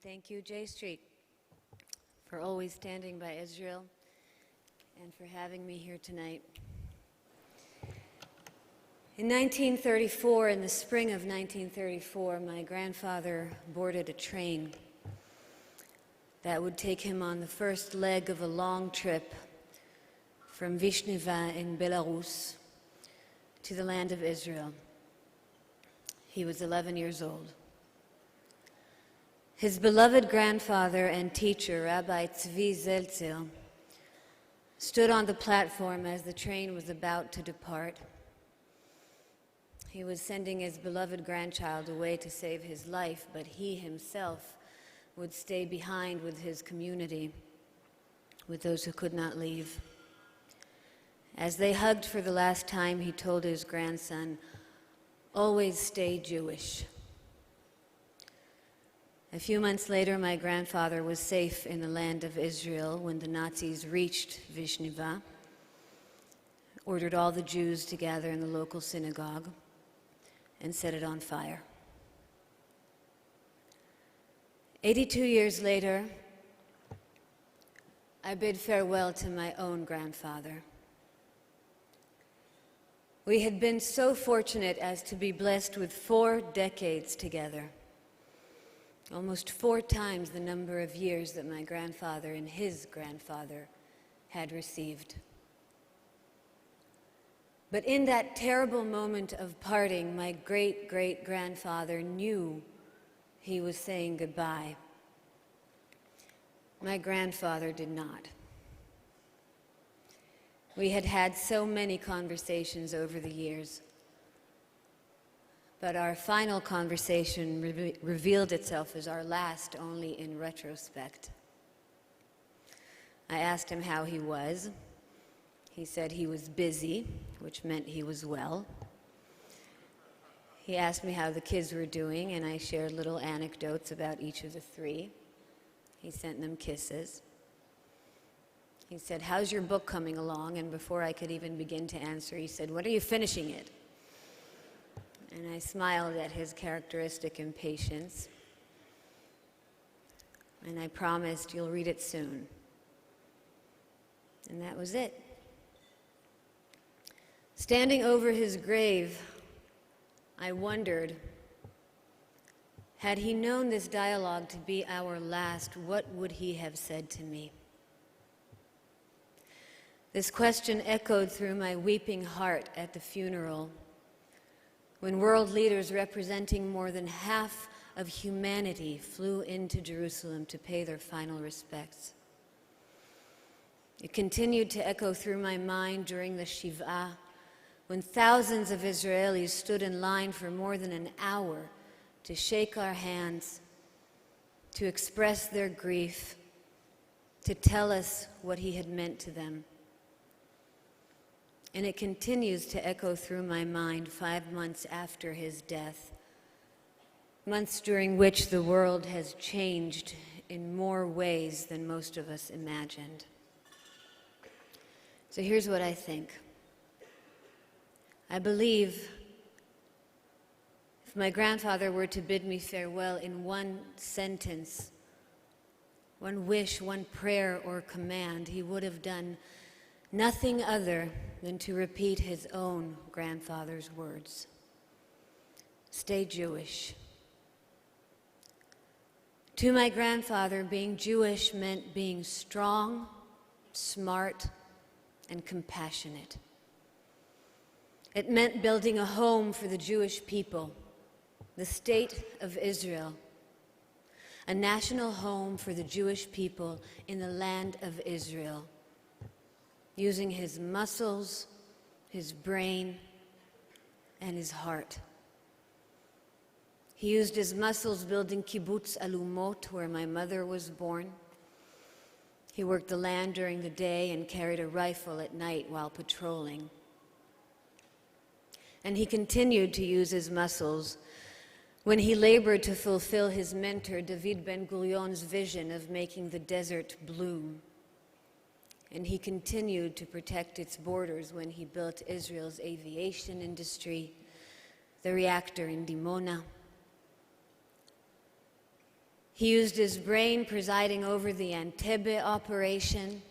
And thank you, J Street, for always standing by Israel and for having me here tonight. In 1934, in the spring of 1934, my grandfather boarded a train that would take him on the first leg of a long trip from Vishneva in Belarus to the land of Israel. He was 11 years old. His beloved grandfather and teacher, Rabbi Tzvi Zeltzer, stood on the platform as the train was about to depart. He was sending his beloved grandchild away to save his life, but he himself would stay behind with his community, with those who could not leave. As they hugged for the last time, he told his grandson, "Always stay Jewish." A few months later, my grandfather was safe in the land of Israel when the Nazis reached Vishneva, ordered all the Jews to gather in the local synagogue, and set it on fire. 82 years later, I bid farewell to my own grandfather. We had been so fortunate as to be blessed with 4 decades together. Almost 4 times the number of years that my grandfather and his grandfather had received. But in that terrible moment of parting, my great-great-grandfather knew he was saying goodbye. My grandfather did not. We had had so many conversations over the years. But our final conversation revealed itself as our last only in retrospect. I asked him how he was. He said he was busy, which meant he was well. He asked me how the kids were doing, and I shared little anecdotes about each of the 3. He sent them kisses. He said, "How's your book coming along?" And before I could even begin to answer, he said, "When are you finishing it?" And I smiled at his characteristic impatience. And I promised, "You'll read it soon." And that was it. Standing over his grave, I wondered, had he known this dialogue to be our last, what would he have said to me? This question echoed through my weeping heart at the funeral, when world leaders representing more than half of humanity flew into Jerusalem to pay their final respects. It continued to echo through my mind during the Shiv'ah, when thousands of Israelis stood in line for more than an hour to shake our hands, to express their grief, to tell us what he had meant to them. And it continues to echo through my mind 5 months after his death, months during which the world has changed in more ways than most of us imagined. So here's what I think. I believe if my grandfather were to bid me farewell in one sentence, one wish, one prayer or command, he would have done nothing other than to repeat his own grandfather's words. Stay Jewish. To my grandfather, being Jewish meant being strong, smart, and compassionate. It meant building a home for the Jewish people, the state of Israel, a national home for the Jewish people in the land of Israel, using his muscles, his brain, and his heart. He used his muscles building kibbutz Alumot, where my mother was born. He worked the land during the day and carried a rifle at night while patrolling. And he continued to use his muscles when he labored to fulfill his mentor David Ben-Gurion's vision of making the desert bloom. And he continued to protect its borders when he built Israel's aviation industry, the reactor in Dimona. He used his brain presiding over the Entebbe operation.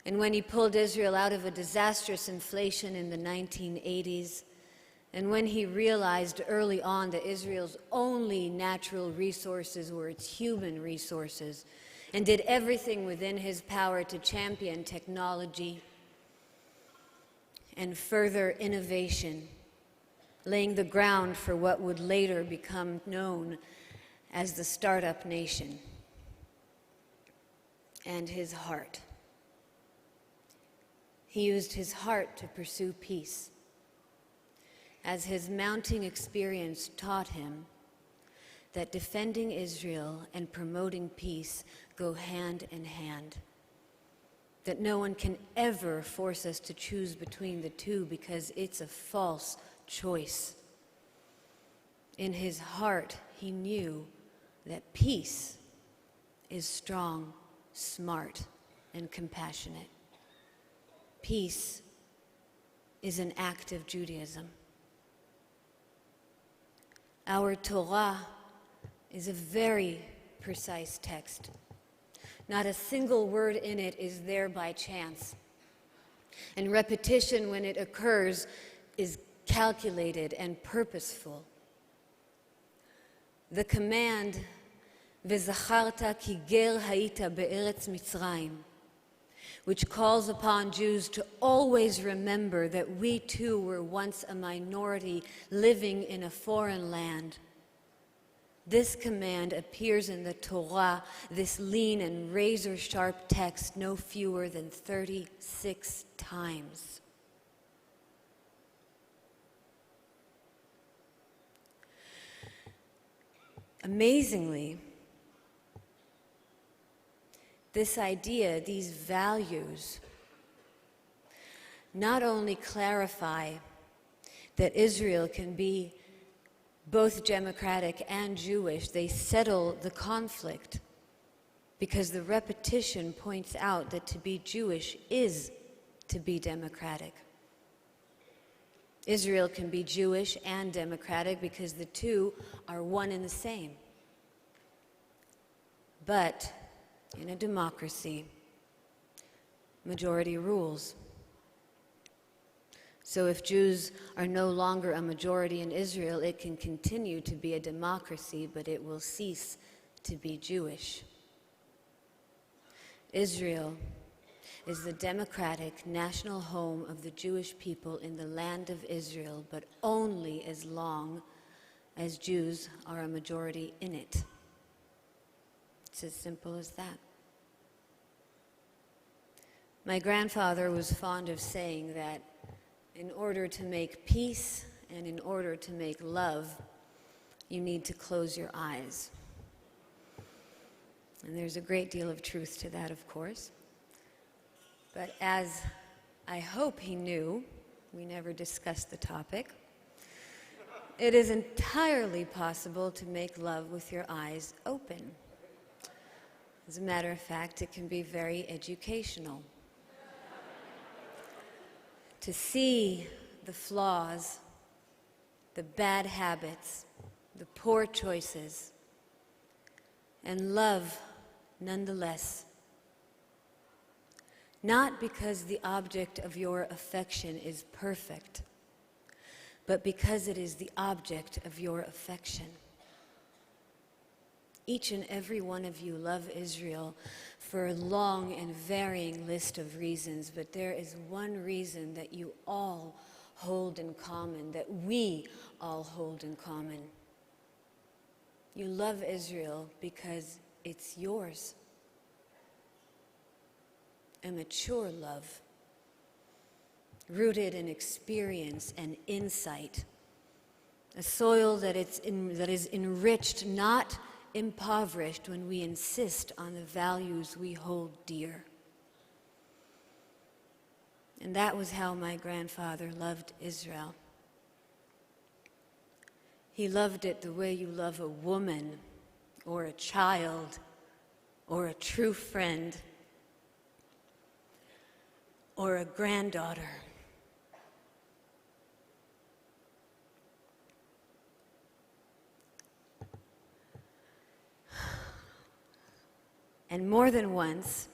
And when he pulled Israel out of a disastrous inflation in the 1980s, and when he realized early on that Israel's only natural resources were its human resources, and did everything within his power to champion technology and further innovation, laying the ground for what would later become known as the startup nation, and his heart. He used his heart to pursue peace, as his mounting experience taught him that defending Israel and promoting peace go hand in hand, that no one can ever force us to choose between the two because it's a false choice. In his heart, he knew that peace is strong, smart, and compassionate. Peace is an act of Judaism. Our Torah is a very precise text. Not a single word in it is there by chance. And repetition, when it occurs, is calculated and purposeful. The command, "V'zacharta ki ger haita be'eretz Mitzrayim," which calls upon Jews to always remember that we too were once a minority living in a foreign land. This command appears in the Torah, this lean and razor-sharp text, no fewer than 36 times. Amazingly, this idea, these values, not only clarify that Israel can be both democratic and Jewish, they settle the conflict because the repetition points out that to be Jewish is to be democratic. Israel can be Jewish and democratic because the two are one and the same. But in a democracy, majority rules. So if Jews are no longer a majority in Israel, it can continue to be a democracy, but it will cease to be Jewish. Israel is the democratic national home of the Jewish people in the land of Israel, but only as long as Jews are a majority in it. It's as simple as that. My grandfather was fond of saying that in order to make peace and in order to make love, you need to close your eyes. And there's a great deal of truth to that, of course. But as I hope he knew, we never discussed the topic, it is entirely possible to make love with your eyes open. As a matter of fact, it can be very educational. To see the flaws, the bad habits, the poor choices, and love nonetheless. Not because the object of your affection is perfect, but because it is the object of your affection. Each and every one of you love Israel for a long and varying list of reasons, but there is one reason that you all hold in common, that we all hold in common. You love Israel because it's yours. A mature love, rooted in experience and insight. A soil that is enriched, not impoverished, when we insist on the values we hold dear. And that was how my grandfather loved Israel. He loved it the way you love a woman, or a child, or a true friend, or a granddaughter. And more than once,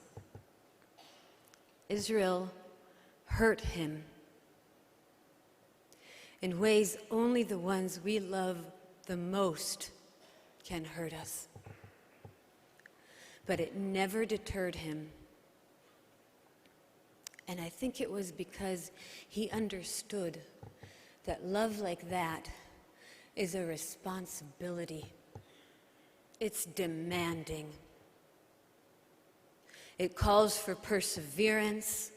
Israel hurt him in ways only the ones we love the most can hurt us. But it never deterred him. And I think it was because he understood that love like that is a responsibility. It's demanding. It calls for perseverance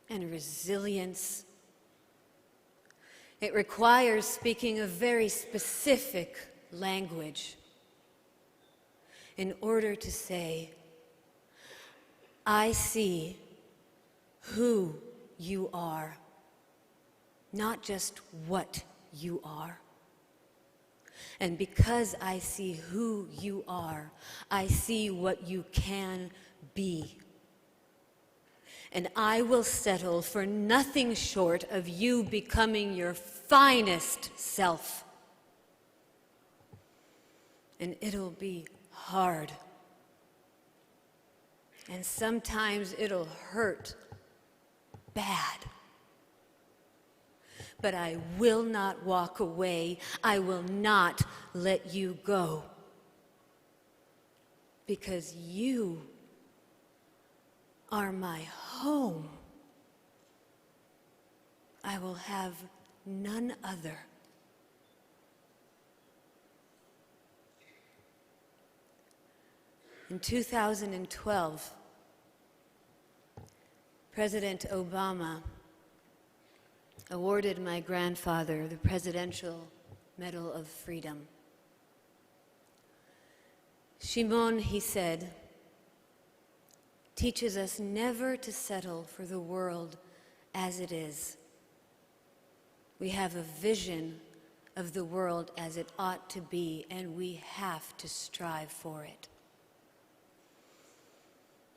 and resilience. It requires speaking a very specific language in order to say, I see who you are, not just what you are. And because I see who you are, I see what you can be. And I will settle for nothing short of you becoming your finest self. And it'll be hard. And sometimes it'll hurt bad. But I will not walk away. I will not let you go. Because you are my home. I will have none other. In 2012, President Obama awarded my grandfather the Presidential Medal of Freedom. Shimon, he said, teaches us never to settle for the world as it is. We have a vision of the world as it ought to be, and we have to strive for it.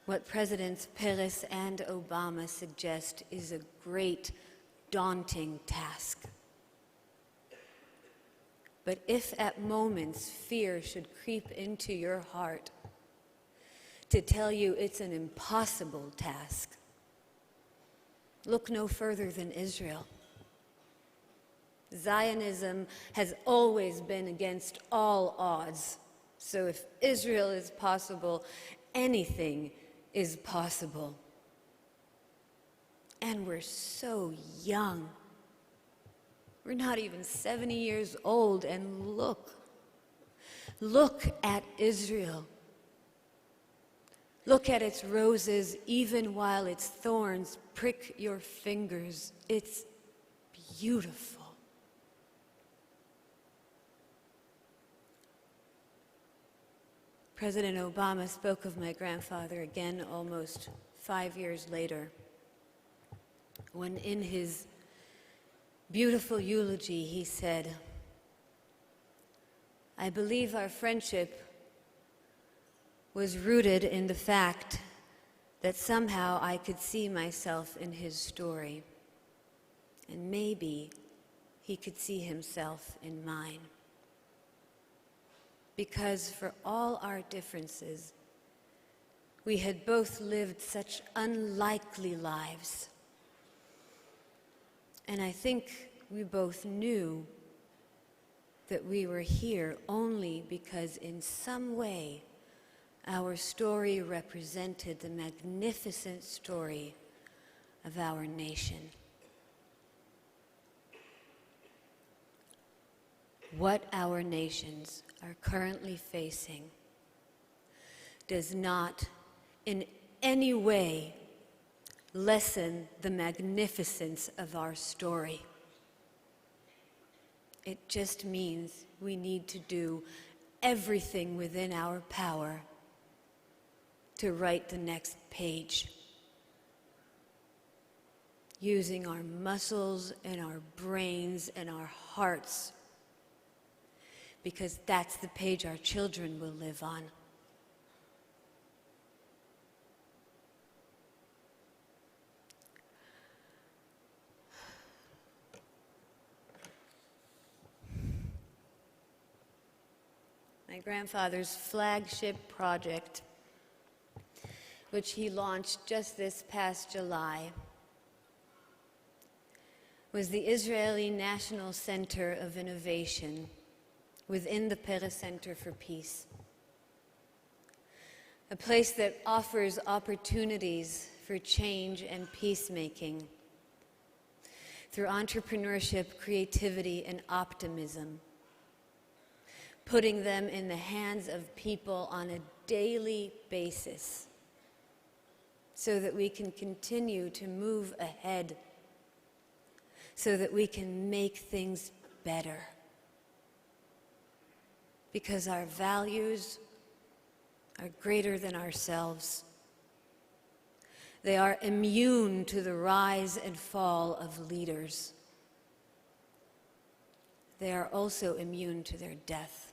What Presidents Peres and Obama suggest is a great, daunting task. But if at moments fear should creep into your heart to tell you it's an impossible task, look no further than Israel. Zionism has always been against all odds. So if Israel is possible, anything is possible. And we're so young. We're not even 70 years old, and look at Israel. Look at its roses, even while its thorns prick your fingers. It's beautiful. President Obama spoke of my grandfather again almost 5 years later, when in his beautiful eulogy he said, I believe our friendship was rooted in the fact that somehow I could see myself in his story, and maybe he could see himself in mine. Because for all our differences, we had both lived such unlikely lives. And I think we both knew that we were here only because in some way our story represented the magnificent story of our nation. What our nations are currently facing does not in any way lessen the magnificence of our story. It just means we need to do everything within our power to write the next page, using our muscles and our brains and our hearts, because that's the page our children will live on. My grandfather's flagship project which he launched just this past July, was the Israeli National Center of Innovation within the Pere Center for Peace, a place that offers opportunities for change and peacemaking through entrepreneurship, creativity, and optimism, putting them in the hands of people on a daily basis so that we can continue to move ahead, so that we can make things better. Because our values are greater than ourselves. They are immune to the rise and fall of leaders. They are also immune to their death.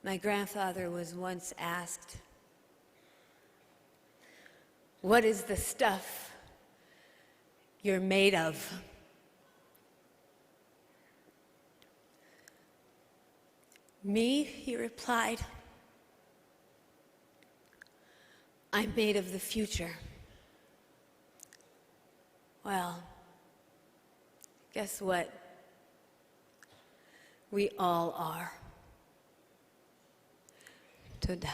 My grandfather was once asked, "What is the stuff you're made of?" "Me," he replied, "I'm made of the future." Well, guess what? We all are. Toda.